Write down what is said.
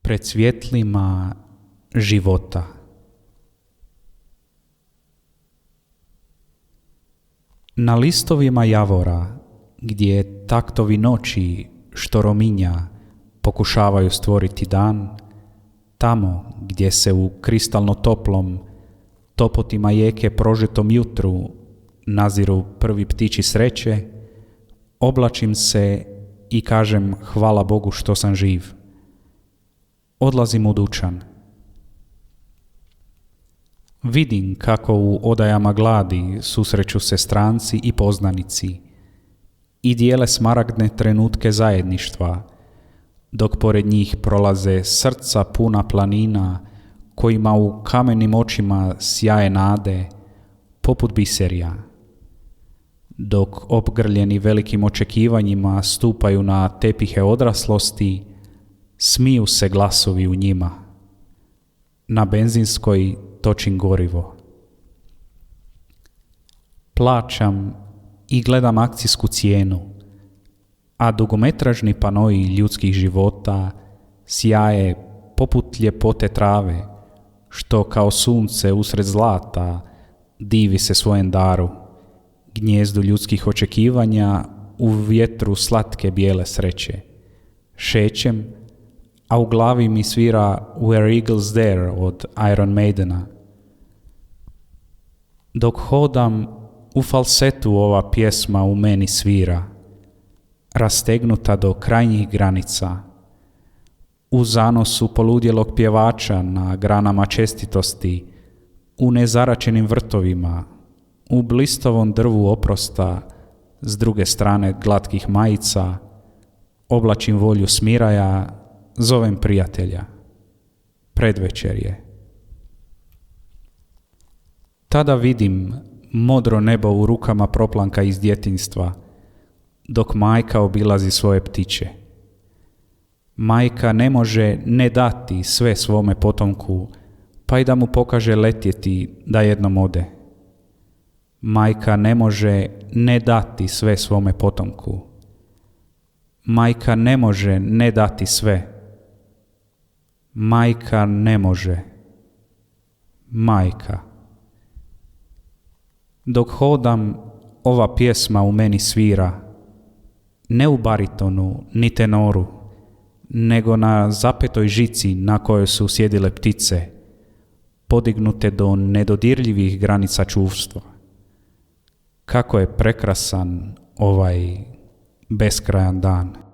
pred svjetlima života. Na listovima javora, gdje taktovi noći što rominja pokušavaju stvoriti dan, tamo gdje se u kristalno toplom topotima jeke prožetom jutru naziru prvi ptići sreće, oblačim se i kažem hvala Bogu što sam živ. Odlazim u dućan. Vidim kako u odajama gladi susreću se stranci i poznanici i dijele smaragdne trenutke zajedništva, dok pored njih prolaze srca puna planina kojima u kamenim očima sjaje nade poput biserija, dok obgrljeni velikim očekivanjima stupaju na tepihe odraslosti, smiju se glasovi u njima. Na benzinskoj točim gorivo. Plaćam i gledam akcijsku cijenu, a dugometražni panoji ljudskih života sjaje poput ljepote trave, što kao sunce usred zlata divi se svojem daru, gnijezdu ljudskih očekivanja u vjetru slatke bijele sreće. Šećem, a u glavi mi svira Where Eagles Dare od Iron Maidena. Dok hodam, u falsetu ova pjesma u meni svira, rastegnuta do krajnjih granica. U zanosu poludjelog pjevača na granama čestitosti, u nezaračenim vrtovima, u blistovom drvu oprosta, s druge strane glatkih majica, oblačim volju smiraja, zovem prijatelja. Predvečer je. Tada vidim modro nebo u rukama proplanka iz djetinjstva, dok majka obilazi svoje ptiće. Majka ne može ne dati sve svome potomku, pa i da mu pokaže letjeti da jednom ode. Majka ne može ne dati sve svome potomku. Majka ne može ne dati sve. Majka ne može. Majka. Dok hodam, ova pjesma u meni svira, ne u baritonu ni tenoru, nego na zapetoj žici na kojoj su sjedile ptice, podignute do nedodirljivih granica čuvstva. Kako je prekrasan ovaj beskrajan dan.